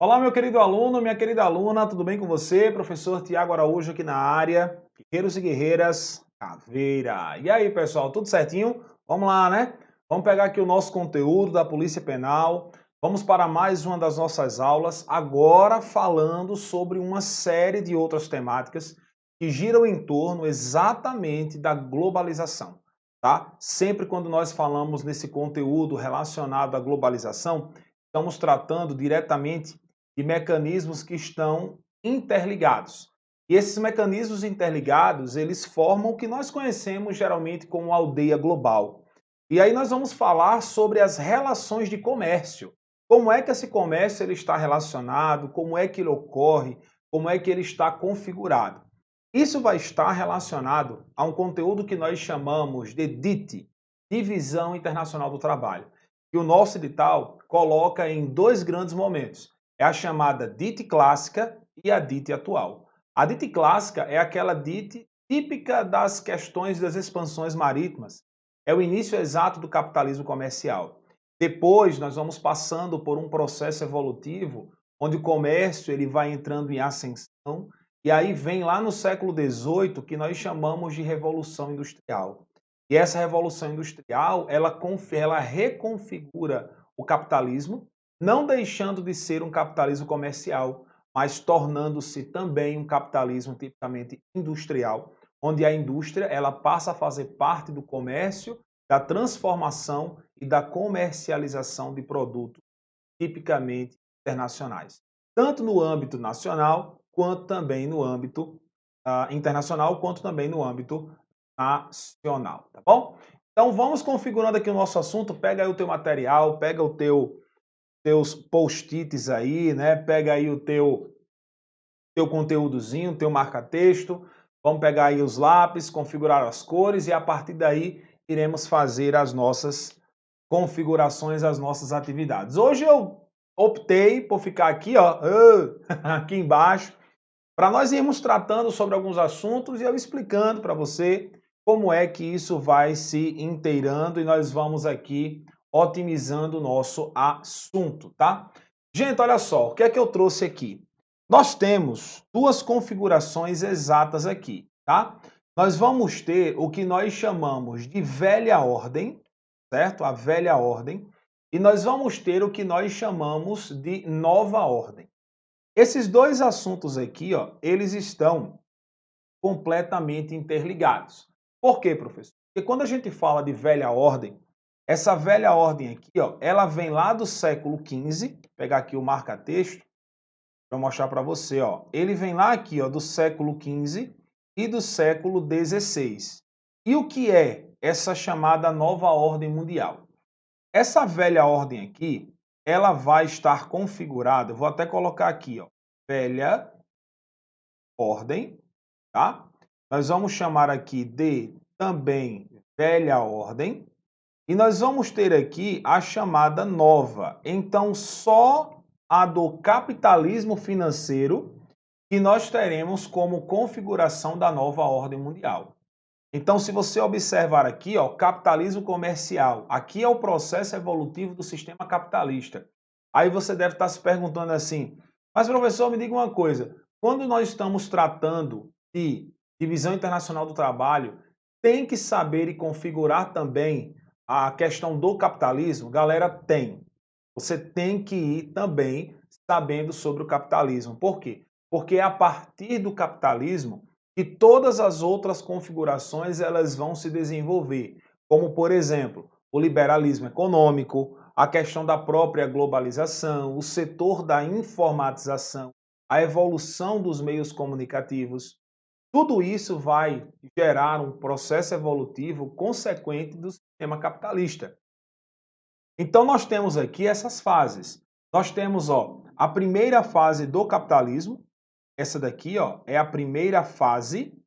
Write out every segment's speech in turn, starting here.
Olá, meu querido aluno, minha querida aluna, tudo bem com você? Professor Tiago Araújo aqui na área. Guerreiros e guerreiras, caveira. E aí, pessoal, tudo certinho? Vamos lá, né? Vamos pegar aqui o nosso conteúdo da Polícia Penal. Vamos para mais uma das nossas aulas, agora falando sobre uma série de outras temáticas que giram em torno exatamente da globalização, tá? Sempre quando nós falamos nesse conteúdo relacionado à globalização, estamos tratando diretamente de mecanismos que estão interligados. E esses mecanismos interligados, eles formam o que nós conhecemos geralmente como aldeia global. E aí nós vamos falar sobre as relações de comércio. Como é que esse comércio ele está relacionado, como é que ele ocorre, como é que ele está configurado. Isso vai estar relacionado a um conteúdo que nós chamamos de DIT, Divisão Internacional do Trabalho, que o nosso edital coloca em dois grandes momentos. É a chamada DIT clássica e a DIT atual. A DIT clássica é aquela DIT típica das questões das expansões marítimas. É o início exato do capitalismo comercial. Depois, nós vamos passando por um processo evolutivo, onde o comércio ele vai entrando em ascensão, e aí vem lá no século XVIII, que nós chamamos de Revolução Industrial. E essa Revolução Industrial, ela reconfigura o capitalismo, não deixando de ser um capitalismo comercial, mas tornando-se também um capitalismo tipicamente industrial, onde a indústria ela passa a fazer parte do comércio, da transformação e da comercialização de produtos tipicamente internacionais, tanto no âmbito nacional, quanto também no âmbito internacional, quanto também no âmbito nacional, tá bom? Então vamos configurando aqui o nosso assunto, pega aí o teu material, pega o teus post-its aí, né? Pega aí o teu conteúdozinho, teu marca-texto, vamos pegar aí os lápis, configurar as cores e a partir daí iremos fazer as nossas configurações, as nossas atividades. Hoje eu optei por ficar aqui, ó, aqui embaixo, para nós irmos tratando sobre alguns assuntos e eu explicando para você como é que isso vai se inteirando e nós vamos aqui otimizando o nosso assunto, tá? Gente, olha só, o que é que eu trouxe aqui? Nós temos duas configurações exatas aqui, tá? Nós vamos ter o que nós chamamos de velha ordem, certo? A velha ordem. E nós vamos ter o que nós chamamos de nova ordem. Esses dois assuntos aqui, ó, eles estão completamente interligados. Por quê, professor? Porque quando a gente fala de velha ordem, essa velha ordem aqui, ó, ela vem lá do século XV, vou pegar aqui o marca-texto para mostrar para você, ó. Ele vem lá aqui, ó, do século XV e do século XVI. E o que é essa chamada nova ordem mundial? Essa velha ordem aqui, ela vai estar configurada, eu vou até colocar aqui, ó, velha ordem, tá? Nós vamos chamar aqui de também velha ordem e nós vamos ter aqui a chamada nova. Então, só a do capitalismo financeiro que nós teremos como configuração da nova ordem mundial. Então, se você observar aqui, ó, capitalismo comercial, aqui é o processo evolutivo do sistema capitalista. Aí você deve estar se perguntando assim, mas professor, me diga uma coisa, quando nós estamos tratando de divisão internacional do trabalho, tem que saber e configurar também a questão do capitalismo? Galera, tem. Você tem que ir também sabendo sobre o capitalismo. Por quê? Porque é a partir do capitalismo que todas as outras configurações elas vão se desenvolver, como por exemplo, o liberalismo econômico, a questão da própria globalização, o setor da informatização, a evolução dos meios comunicativos. Tudo isso vai gerar um processo evolutivo consequente do sistema capitalista. Então nós temos aqui essas fases. Nós temos, ó, a primeira fase do capitalismo. Essa daqui, ó, é a primeira fase.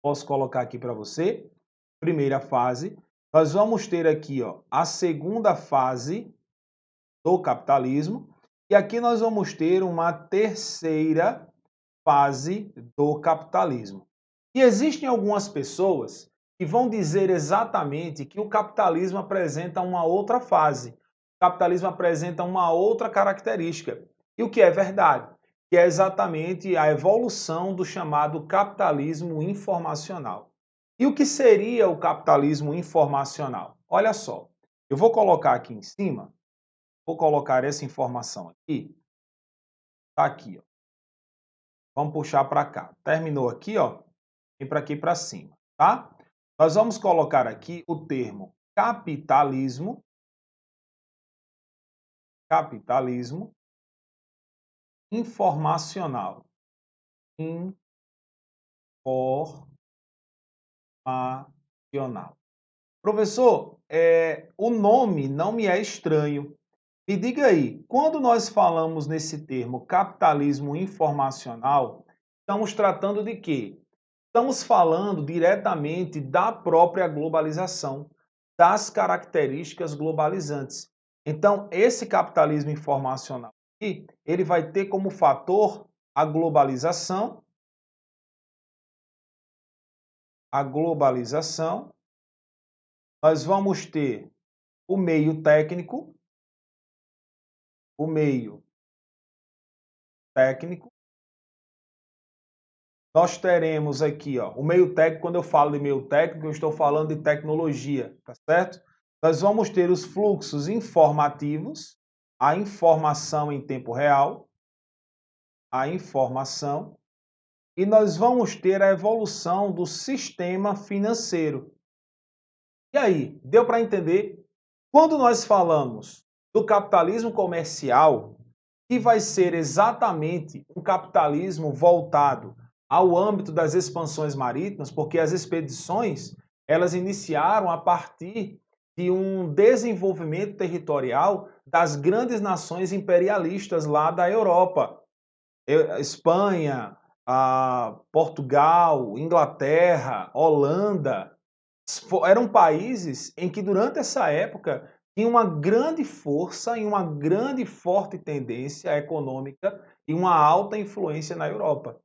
Posso colocar aqui para você. Primeira fase. Nós vamos ter aqui, ó, a segunda fase do capitalismo. E aqui nós vamos ter uma terceira fase do capitalismo. E existem algumas pessoas que vão dizer exatamente que o capitalismo apresenta uma outra fase. O capitalismo apresenta uma outra característica. e o que é verdade, que é exatamente a evolução do chamado capitalismo informacional. E o que seria o capitalismo informacional? Olha só, eu vou colocar aqui em cima, vou colocar essa informação aqui, tá aqui, ó. Vamos puxar para cá. Terminou aqui, ó, vem para aqui para cima, tá? Nós vamos colocar aqui o termo capitalismo, capitalismo informacional. Informacional. Professor, o nome não me é estranho. Me diga aí, quando nós falamos nesse termo capitalismo informacional, estamos tratando de quê? Estamos falando diretamente da própria globalização, das características globalizantes. Então, esse capitalismo informacional aqui, ele vai ter como fator a globalização, nós vamos ter o meio técnico, o meio técnico, nós teremos aqui, ó, o meio técnico, quando eu falo de meio técnico, eu estou falando de tecnologia, tá certo? Nós vamos ter os fluxos informativos, a informação em tempo real, a informação, e nós vamos ter a evolução do sistema financeiro. E aí, deu para entender? Quando nós falamos do capitalismo comercial, que vai ser exatamente um capitalismo voltado ao âmbito das expansões marítimas, porque as expedições, elas iniciaram a partir de um desenvolvimento territorial das grandes nações imperialistas lá da Europa. Espanha, Portugal, Inglaterra, Holanda, eram países em que durante essa época tinha uma grande força e uma grande e forte tendência econômica e uma alta influência na Europa.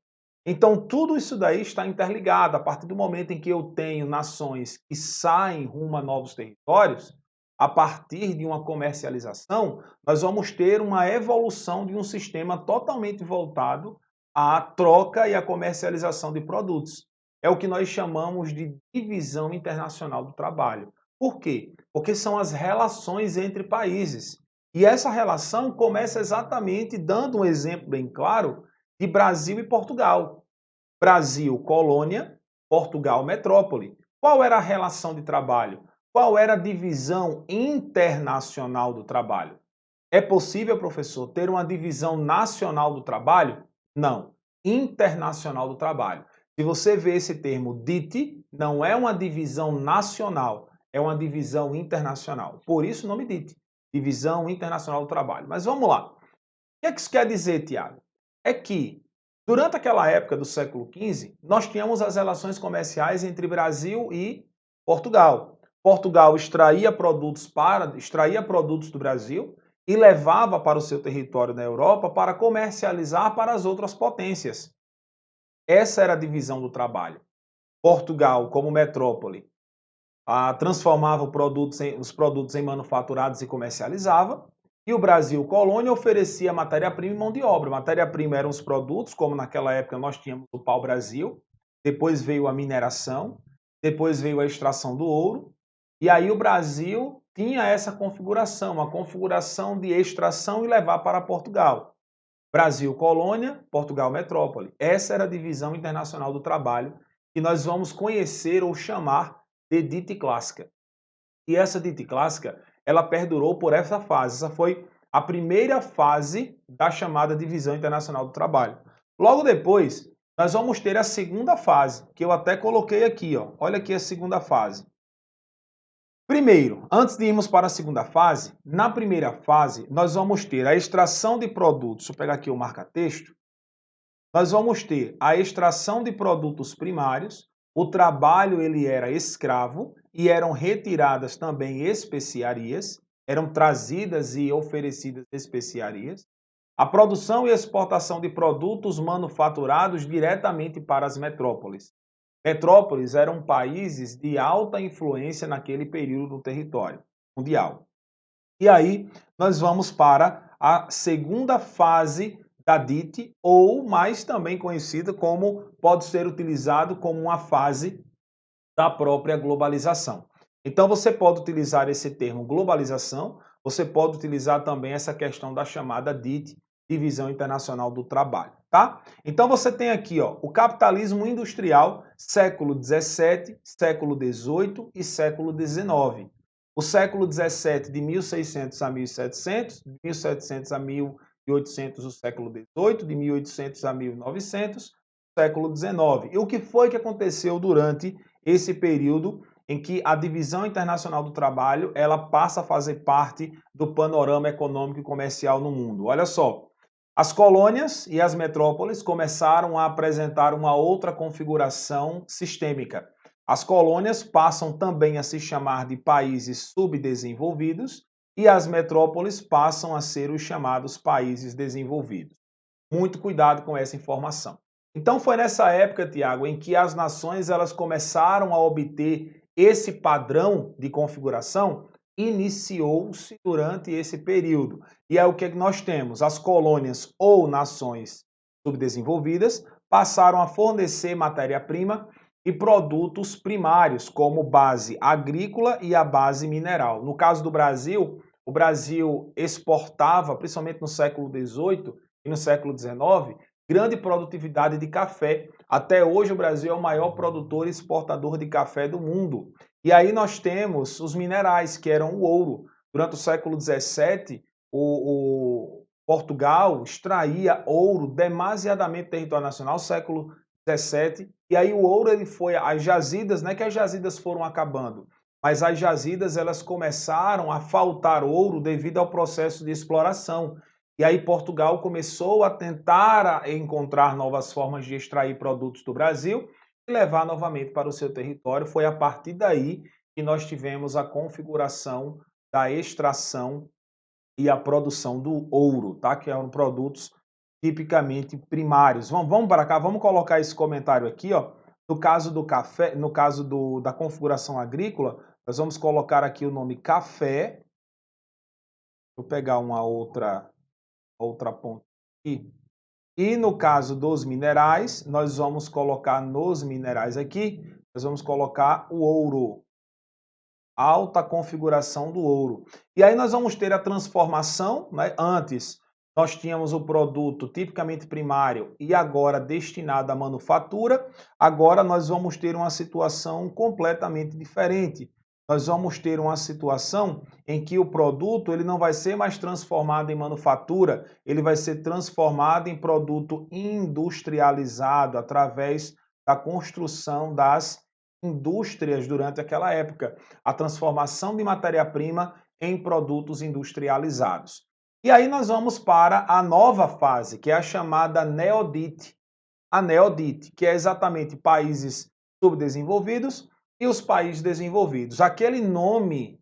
Então tudo isso daí está interligado. A partir do momento em que eu tenho nações que saem rumo a novos territórios, a partir de uma comercialização, nós vamos ter uma evolução de um sistema totalmente voltado à troca e à comercialização de produtos. É o que nós chamamos de divisão internacional do trabalho. Por quê? Porque são as relações entre países. E essa relação começa exatamente dando um exemplo bem claro de Brasil e Portugal. Brasil, colônia, Portugal, metrópole. Qual era a relação de trabalho? Qual era a divisão internacional do trabalho? É possível, professor, ter uma divisão nacional do trabalho? Não. Internacional do trabalho. Se você vê esse termo DIT, não é uma divisão nacional, é uma divisão internacional. Por isso o nome DIT, Divisão Internacional do Trabalho. Mas vamos lá. O que é que isso quer dizer, Tiago? É que, durante aquela época do século XV, nós tínhamos as relações comerciais entre Brasil e Portugal. Portugal extraía produtos do Brasil e levava para o seu território na Europa para comercializar para as outras potências. Essa era a divisão do trabalho. Portugal, como metrópole, transformava os produtos em manufaturados e comercializava. E o Brasil, colônia, oferecia matéria-prima e mão de obra. Matéria-prima eram os produtos, como naquela época nós tínhamos o pau-brasil, depois veio a mineração, depois veio a extração do ouro, e aí o Brasil tinha essa configuração, uma configuração de extração e levar para Portugal. Brasil, colônia, Portugal, metrópole. Essa era a divisão internacional do trabalho que nós vamos conhecer ou chamar de dite clássica. E essa dite clássica, ela perdurou por essa fase. Essa foi a primeira fase da chamada divisão internacional do trabalho. Logo depois, nós vamos ter a segunda fase, que eu até coloquei aqui, ó. Olha aqui a segunda fase. Primeiro, antes de irmos para a segunda fase, na primeira fase, nós vamos ter a extração de produtos. Deixa eu pegar aqui o marca-texto. Nós vamos ter a extração de produtos primários. O trabalho ele era escravo e eram retiradas também especiarias, eram trazidas e oferecidas especiarias. A produção e exportação de produtos manufaturados diretamente para as metrópoles. Metrópoles eram países de alta influência naquele período no território mundial. E aí nós vamos para a segunda fase da DIT, ou mais também conhecida como, pode ser utilizado como uma fase da própria globalização. Então você pode utilizar esse termo globalização, você pode utilizar também essa questão da chamada DIT, Divisão Internacional do Trabalho, tá? Então você tem aqui, ó, o capitalismo industrial, século 17, século 18 e século 19. O século 17 de 1600 a 1700, de 1700 a 1800 o século 18, de 1800 a 1900, século 19. E o que foi que aconteceu durante esse período em que a divisão internacional do trabalho ela passa a fazer parte do panorama econômico e comercial no mundo? Olha só, as colônias e as metrópoles começaram a apresentar uma outra configuração sistêmica. As colônias passam também a se chamar de países subdesenvolvidos e as metrópoles passam a ser os chamados países desenvolvidos. Muito cuidado com essa informação. Então foi nessa época, Tiago, em que as nações elas começaram a obter esse padrão de configuração, iniciou-se durante esse período. E é o que nós temos: as colônias ou nações subdesenvolvidas passaram a fornecer matéria-prima e produtos primários, como base agrícola e a base mineral. No caso do Brasil, o Brasil exportava, principalmente no século XVIII e no século XIX, grande produtividade de café. Até hoje o Brasil é o maior produtor e exportador de café do mundo. E aí nós temos os minerais, que eram o ouro. Durante o século XVII, o Portugal extraía ouro demasiadamente do território nacional, século XVII, e aí o ouro ele foi, as jazidas, não é que as jazidas foram acabando, mas as jazidas elas começaram a faltar ouro devido ao processo de exploração. E aí Portugal começou a tentar encontrar novas formas de extrair produtos do Brasil e levar novamente para o seu território. Foi a partir daí que nós tivemos a configuração da extração e a produção do ouro, tá? Que eram produtos tipicamente primários. Vamos para cá, vamos colocar esse comentário aqui, ó. No caso do café, no caso da configuração agrícola, nós vamos colocar aqui o nome café. Vou pegar uma outra ponta aqui. E no caso dos minerais, nós vamos colocar nos minerais aqui, nós vamos colocar o ouro. Alta configuração do ouro. E aí nós vamos ter a transformação, né? Antes nós tínhamos o produto tipicamente primário e agora destinado à manufatura. Agora nós vamos ter uma situação completamente diferente. Nós vamos ter uma situação em que o produto ele não vai ser mais transformado em manufatura, ele vai ser transformado em produto industrializado através da construção das indústrias durante aquela época, a transformação de matéria-prima em produtos industrializados. E aí nós vamos para a nova fase, que é a chamada Neodite. A Neodite, que é exatamente países subdesenvolvidos e os países desenvolvidos. Aquele nome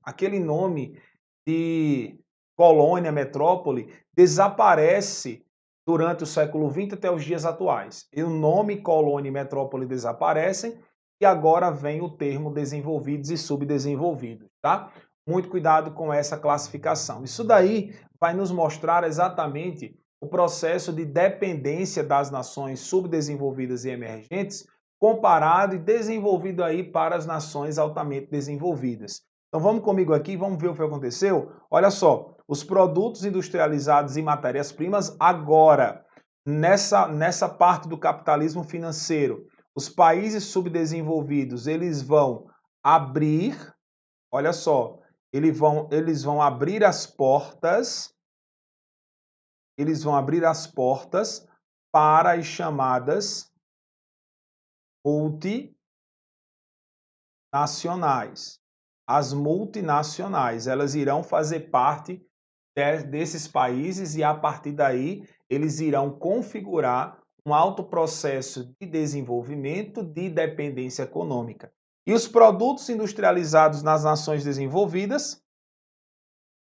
de colônia, metrópole, desaparece durante o século XX até os dias atuais. E o nome colônia e metrópole desaparecem e agora vem o termo desenvolvidos e subdesenvolvidos, tá? Muito cuidado com essa classificação. Isso daí vai nos mostrar exatamente o processo de dependência das nações subdesenvolvidas e emergentes comparado e desenvolvido aí para as nações altamente desenvolvidas. Então vamos comigo aqui, vamos ver o que aconteceu? Olha só, os produtos industrializados e matérias-primas agora, nessa parte do capitalismo financeiro, os países subdesenvolvidos, eles vão abrir, olha só, eles vão abrir as portas, para as chamadas multinacionais. As multinacionais, elas irão fazer parte desses países e a partir daí eles irão configurar um alto processo de desenvolvimento de dependência econômica. E os produtos industrializados nas nações desenvolvidas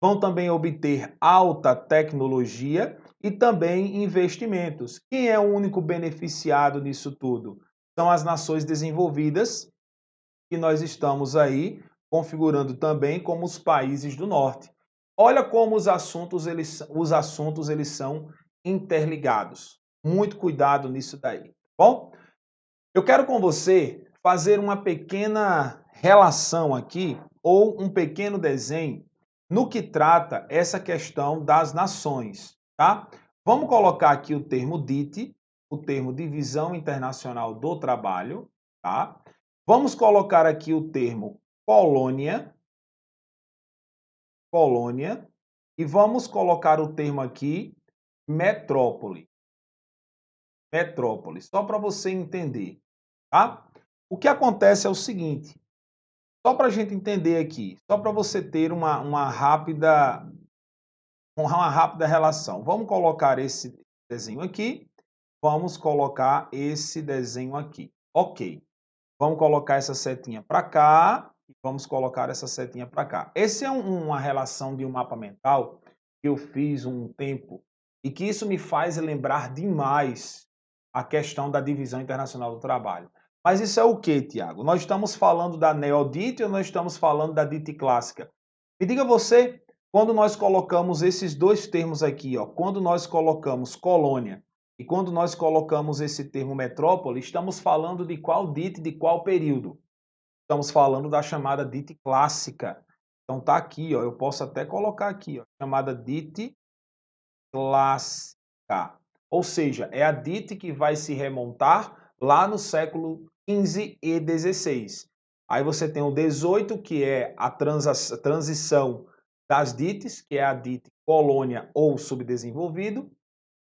vão também obter alta tecnologia e também investimentos. Quem é o único beneficiado nisso tudo? São as nações desenvolvidas, que nós estamos aí configurando também como os países do norte. Olha como os assuntos eles são interligados. Muito cuidado nisso daí, tá bom? Eu quero com você fazer uma pequena relação aqui, ou um pequeno desenho, no que trata essa questão das nações, tá? Vamos colocar aqui o termo DIT, o termo Divisão Internacional do Trabalho, tá? Vamos colocar aqui o termo colônia, colônia, e vamos colocar o termo aqui metrópole, metrópole, só para você entender, tá? O que acontece é o seguinte, só para a gente entender aqui, só para você ter uma rápida relação. Vamos colocar esse desenho aqui, vamos colocar esse desenho aqui. Ok. Vamos colocar essa setinha para cá e vamos colocar essa setinha para cá. Essa é uma relação de um mapa mental que eu fiz um tempo e que isso me faz lembrar demais a questão da divisão internacional do trabalho. Mas isso é o que, Tiago? Nós estamos falando da neodite ou nós estamos falando da dite clássica? Me diga você, quando nós colocamos esses dois termos aqui, ó, quando nós colocamos colônia e quando nós colocamos esse termo metrópole, estamos falando de qual dite, de qual período? Estamos falando da chamada dite clássica. Então tá aqui, ó, eu posso até colocar aqui, ó, chamada dite clássica. Ou seja, é a dite que vai se remontar lá no século XV e XVI. Aí você tem o 18, que é a transição das dites, que é a dite colônia ou subdesenvolvido,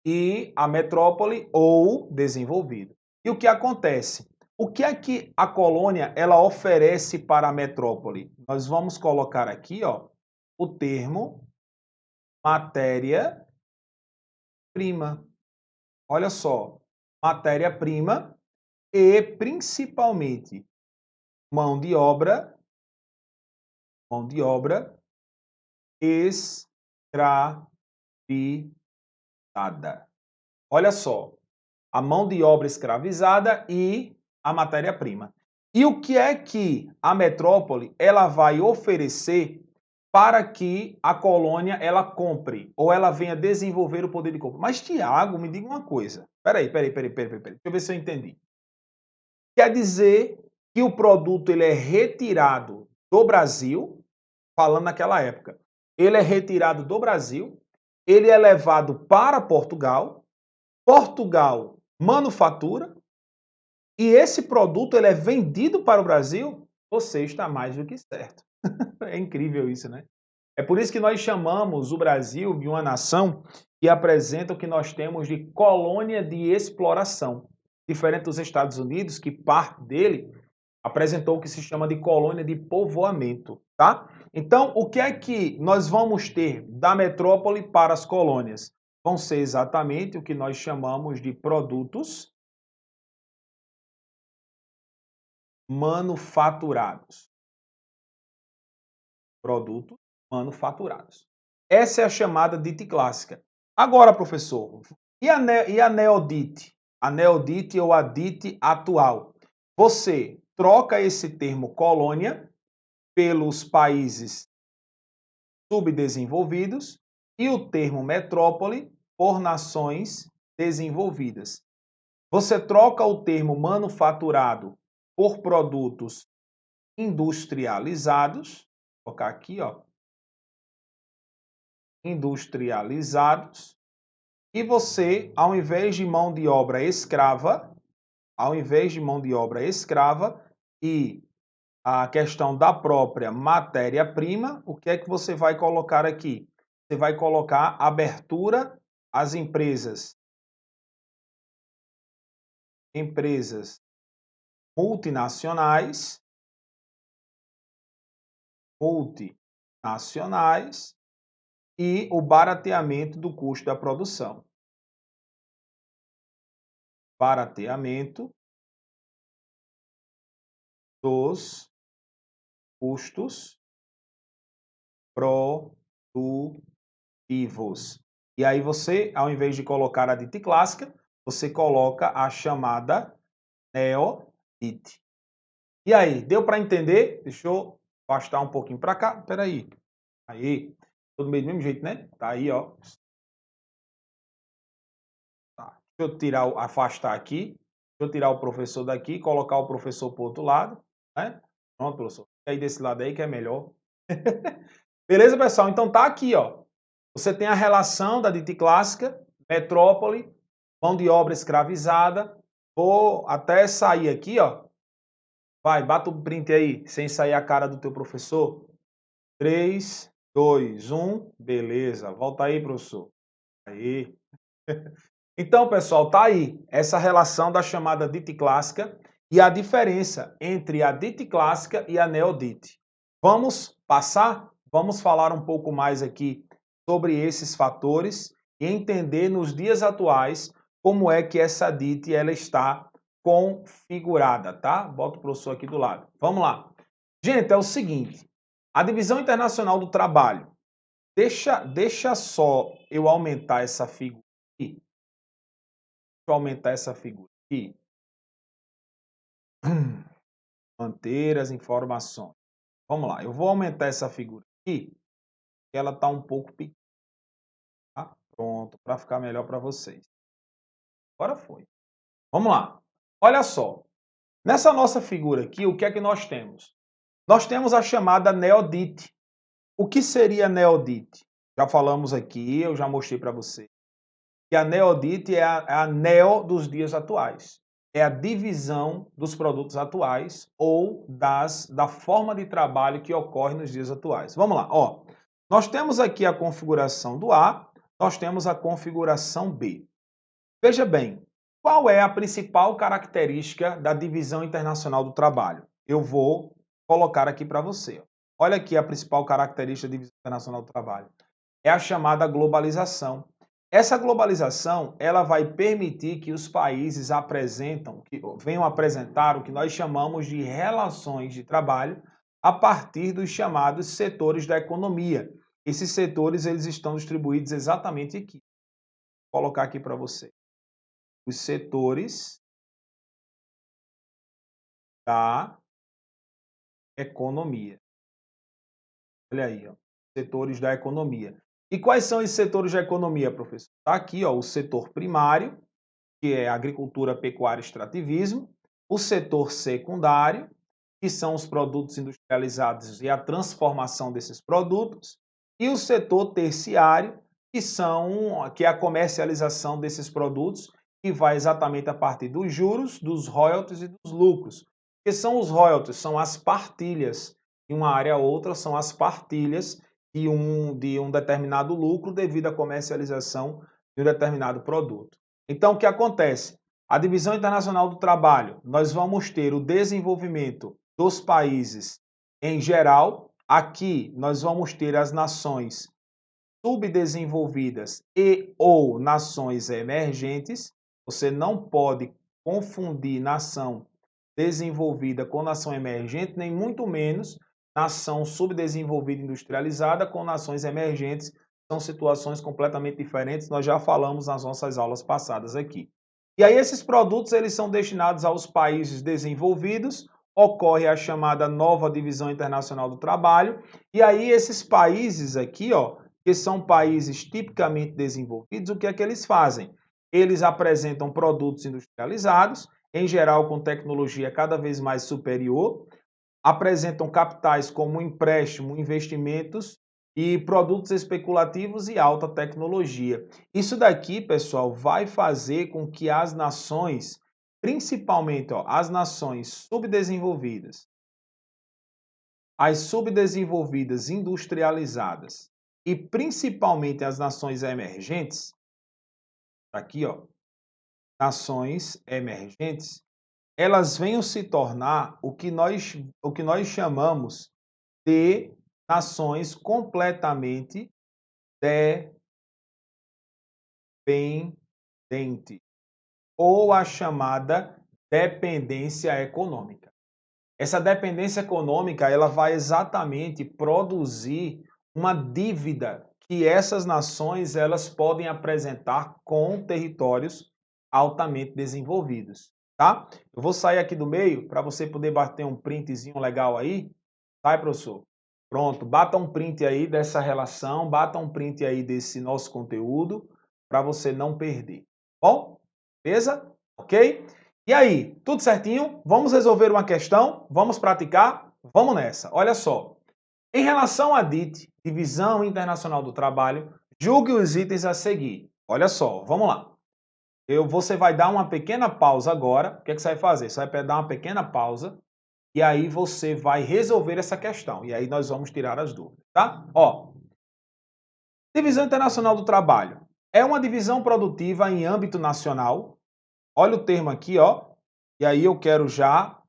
e a metrópole ou desenvolvido. E o que acontece? O que é que a colônia ela oferece para a metrópole? Nós vamos colocar aqui, ó, o termo matéria-prima. Olha só, matéria-prima e principalmente mão de obra escravizada. Olha só, a mão de obra escravizada e a matéria-prima. E o que é que a metrópole ela vai oferecer para que a colônia ela compre ou ela venha desenvolver o poder de compra? Mas Tiago, me diga uma coisa. Peraí. Deixa eu ver se eu entendi. Quer dizer que o produto ele é retirado do Brasil, falando naquela época, ele é retirado do Brasil, ele é levado para Portugal, Portugal manufatura e esse produto ele é vendido para o Brasil, você está mais do que certo. É incrível isso, né? É por isso que nós chamamos o Brasil de uma nação que apresenta o que nós temos de colônia de exploração. Diferente dos Estados Unidos, que parte dele apresentou o que se chama de colônia de povoamento, tá? Então, o que é que nós vamos ter da metrópole para as colônias? Vão ser exatamente o que nós chamamos de produtos manufaturados. Produtos manufaturados. Essa é a chamada dite clássica. Agora, professor, e a neodite? A neodite ou a dite atual? Você troca esse termo colônia pelos países subdesenvolvidos e o termo metrópole por nações desenvolvidas. Você troca o termo manufaturado por produtos industrializados, vou colocar aqui, ó, industrializados, e você, ao invés de mão de obra escrava, e a questão da própria matéria-prima, o que é que você vai colocar aqui? Você vai colocar abertura às empresas multinacionais, e o barateamento do custo da produção. Barateamento dos custos produtivos. E aí você, ao invés de colocar a dite clássica, você coloca a chamada neodite. E aí, deu para entender? Deixa eu afastar um pouquinho para cá. Espera aí. Aí. Todo meio do mesmo jeito, né? Tá aí, ó. Tá. Deixa eu tirar, afastar aqui. Deixa eu tirar o professor daqui e colocar o professor para o outro lado, né? Pronto, professor. E aí desse lado aí que é melhor. Beleza, pessoal? Então tá aqui, ó. Você tem a relação da dite clássica, metrópole, mão de obra escravizada. Vou até sair aqui, ó. Vai, bata o print aí, sem sair a cara do teu professor. 3, 2, 1. Beleza. Volta aí, professor. Aí. Então, pessoal, tá aí essa relação da chamada dite clássica e a diferença entre a dite clássica e a neodite. Vamos passar? Vamos falar um pouco mais aqui sobre esses fatores e entender nos dias atuais como é que essa dite ela está configurada, tá? Bota o professor aqui do lado. Vamos lá. Gente, é o seguinte, a Divisão Internacional do Trabalho, deixa só eu aumentar essa figura aqui. Deixa eu aumentar essa figura aqui. Manter as informações. Vamos lá, eu vou aumentar essa figura aqui, que ela está um pouco pequena. Tá? Pronto, para ficar melhor para vocês. Agora foi. Vamos lá. Olha só. Nessa nossa figura aqui, o que é que nós temos? Nós temos a chamada neodite. O que seria neodite? Já falamos aqui, eu já mostrei para você. Que a neodite é a neo dos dias atuais. É a divisão dos produtos atuais ou da forma de trabalho que ocorre nos dias atuais. Vamos lá, ó. Nós temos aqui a configuração do A, nós temos a configuração B. Veja bem, qual é a principal característica da divisão internacional do trabalho? Eu vou colocar aqui para você. Olha aqui a principal característica da divisão internacional do trabalho. É a chamada globalização. Essa globalização, ela vai permitir que os países venham apresentar o que nós chamamos de relações de trabalho a partir dos chamados setores da economia. Esses setores, eles estão distribuídos exatamente aqui. Vou colocar aqui para você. Os setores da economia. Olha aí, ó. Setores da economia. E quais são os setores da economia, professor? Está aqui, ó, o setor primário, que é agricultura, pecuária e extrativismo, o setor secundário, que são os produtos industrializados e a transformação desses produtos, e o setor terciário, que é a comercialização desses produtos, que vai exatamente a partir dos juros, dos royalties e dos lucros. O que são os royalties? São as partilhas de uma área a outra, são as partilhas de um determinado lucro devido à comercialização de um determinado produto. Então, o que acontece? A Divisão Internacional do Trabalho, nós vamos ter o desenvolvimento dos países em geral. Aqui, nós vamos ter as nações subdesenvolvidas e ou nações emergentes. Você não pode confundir nação desenvolvida com nação emergente, nem muito menos nação subdesenvolvida industrializada com nações emergentes. São situações completamente diferentes, nós já falamos nas nossas aulas passadas aqui. E aí esses produtos eles são destinados aos países desenvolvidos, ocorre a chamada nova divisão internacional do trabalho, e aí esses países aqui, ó, que são países tipicamente desenvolvidos, o que é que eles fazem? Eles apresentam produtos industrializados, em geral com tecnologia cada vez mais superior, apresentam capitais como empréstimo, investimentos e produtos especulativos e alta tecnologia. Isso daqui, pessoal, vai fazer com que as nações, principalmente as nações subdesenvolvidas, as subdesenvolvidas industrializadas e principalmente as nações emergentes, aqui, ó, nações emergentes, elas venham se tornar o que nós chamamos de nações completamente dependentes, ou a chamada dependência econômica. Essa dependência econômica, ela vai exatamente produzir uma dívida que essas nações elas podem apresentar com territórios altamente desenvolvidos, tá? Eu vou sair aqui do meio para você poder bater um printzinho legal aí, tá, professor? Pronto, bata um print aí dessa relação, bata um print aí desse nosso conteúdo, para você não perder. Bom, beleza? Ok? E aí, tudo certinho? Vamos resolver uma questão? Vamos praticar? Vamos nessa. Olha só. Em relação à DIT, Divisão Internacional do Trabalho, julgue os itens a seguir. Olha só, vamos lá. Você vai dar uma pequena pausa agora. O que é que você vai fazer? Você vai dar uma pequena pausa e aí você vai resolver essa questão. E aí nós vamos tirar as dúvidas, tá? Ó, Divisão Internacional do Trabalho é uma divisão produtiva em âmbito nacional. Olha o termo aqui, ó. E aí eu quero já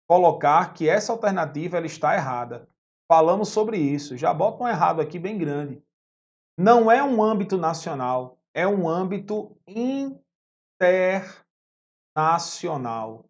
colocar que essa alternativa ela está errada. Falamos sobre isso. Já bota um errado aqui bem grande. Não é um âmbito nacional, é um âmbito internacional.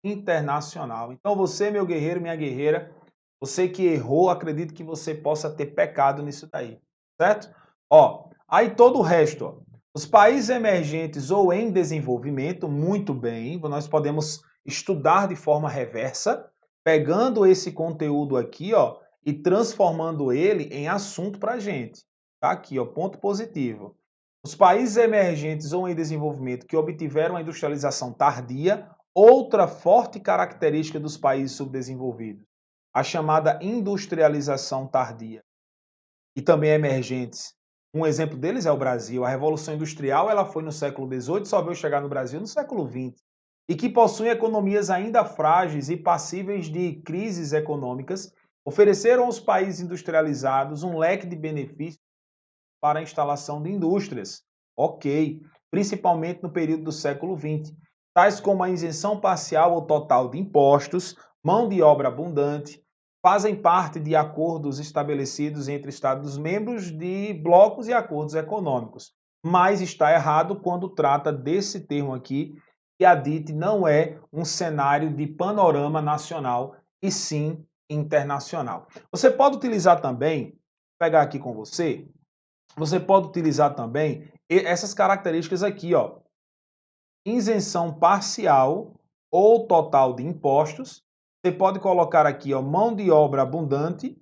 Internacional. Então você, meu guerreiro, minha guerreira, você que errou, acredito que você possa ter pecado nisso daí, certo? Ó, aí todo o resto, ó. Os países emergentes ou em desenvolvimento, muito bem, nós podemos estudar de forma reversa, pegando esse conteúdo aqui, ó, e transformando ele em assunto para a gente. Tá aqui, ó, ponto positivo. Os países emergentes ou em desenvolvimento que obtiveram a industrialização tardia, outra forte característica dos países subdesenvolvidos, a chamada industrialização tardia, e também emergentes. Um exemplo deles é o Brasil. A Revolução Industrial ela foi no século XVIII, só veio chegar no Brasil no século XX, e que possuem economias ainda frágeis e passíveis de crises econômicas, ofereceram aos países industrializados um leque de benefícios para a instalação de indústrias. Ok, principalmente no período do século XX, tais como a isenção parcial ou total de impostos, mão de obra abundante, fazem parte de acordos estabelecidos entre Estados-membros de blocos e acordos econômicos. Mas está errado quando trata desse termo aqui, que a DIT não é um cenário de panorama nacional, e sim internacional. Você pode utilizar também, vou pegar aqui com você pode utilizar também essas características aqui, ó. Isenção parcial ou total de impostos. Você pode colocar aqui, ó, mão de obra abundante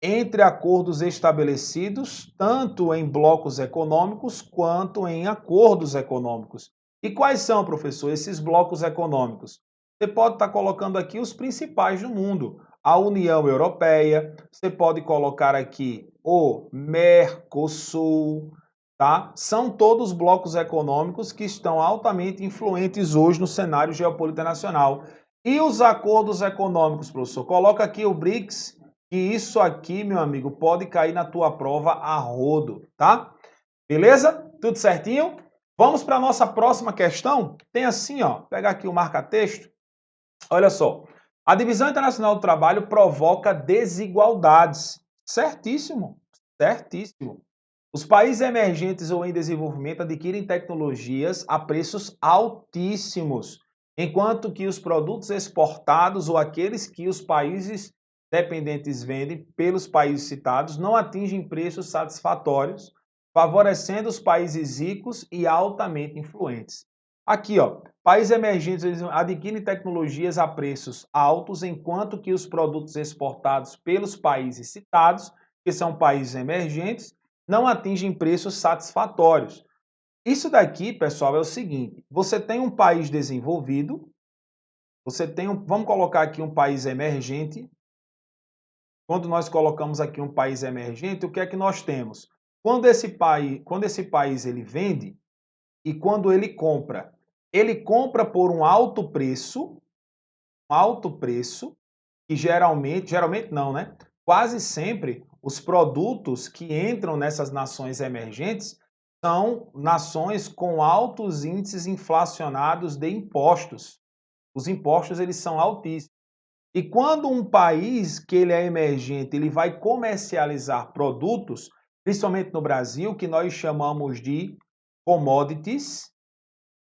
entre acordos estabelecidos tanto em blocos econômicos quanto em acordos econômicos. E quais são, professor, esses blocos econômicos? Você pode estar colocando aqui os principais do mundo. A União Europeia, você pode colocar aqui o Mercosul, tá? São todos blocos econômicos que estão altamente influentes hoje no cenário geopolítico internacional. E os acordos econômicos, professor? Coloca aqui o BRICS, que isso aqui, meu amigo, pode cair na tua prova a rodo, tá? Beleza? Tudo certinho? Vamos para a nossa próxima questão? Tem assim, ó, pegar aqui o marca-texto. Olha só. A Divisão Internacional do Trabalho provoca desigualdades. Certíssimo. Certíssimo. Os países emergentes ou em desenvolvimento adquirem tecnologias a preços altíssimos, enquanto que os produtos exportados ou aqueles que os países dependentes vendem pelos países citados não atingem preços satisfatórios, favorecendo os países ricos e altamente influentes. Aqui, ó, países emergentes adquirem tecnologias a preços altos, enquanto que os produtos exportados pelos países citados, que são países emergentes, não atingem preços satisfatórios. Isso daqui, pessoal, é o seguinte: você tem um país desenvolvido, vamos colocar aqui um país emergente. Quando nós colocamos aqui um país emergente, o que é que nós temos? Quando esse país ele vende e quando ele compra por um alto preço, que geralmente não, né? Quase sempre os produtos que entram nessas nações emergentes são nações com altos índices inflacionados de impostos. Os impostos eles são altíssimos. E quando um país que ele é emergente, ele vai comercializar produtos, principalmente no Brasil, que nós chamamos de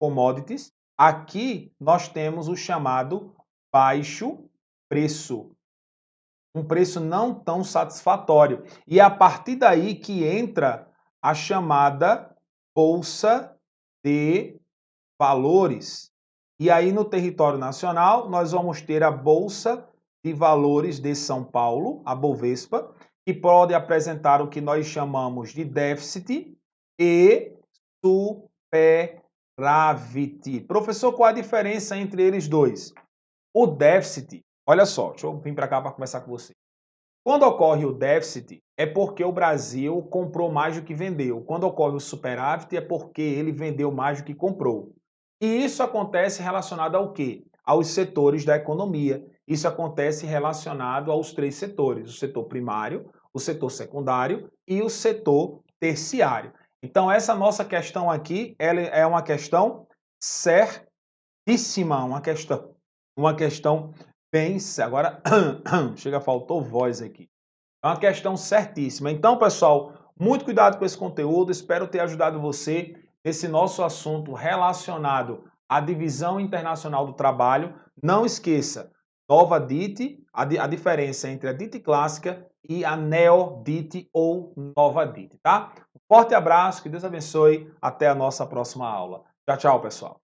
commodities, aqui nós temos o chamado baixo preço. Um preço não tão satisfatório. E é a partir daí que entra a chamada Bolsa de Valores. E aí no território nacional nós vamos ter a Bolsa de Valores de São Paulo, a Bovespa, que pode apresentar o que nós chamamos de déficit e superávit. Professor, qual a diferença entre eles dois? O déficit, olha só, deixa eu vir para cá para conversar com você. Quando ocorre o déficit, é porque o Brasil comprou mais do que vendeu. Quando ocorre o superávit, é porque ele vendeu mais do que comprou. E isso acontece relacionado ao quê? Aos setores da economia. Isso acontece relacionado aos três setores: o setor primário, o setor secundário e o setor terciário. Então, essa nossa questão aqui, ela é uma questão certíssima, uma questão bem... Agora, chega, faltou voz aqui. É uma questão certíssima. Então, pessoal, muito cuidado com esse conteúdo. Espero ter ajudado você nesse nosso assunto relacionado à divisão internacional do trabalho. Não esqueça, nova DIT, a diferença entre a DIT clássica e a Neo-DIT ou nova DIT, tá? Um forte abraço, que Deus abençoe. Até a nossa próxima aula. Tchau, tchau, pessoal.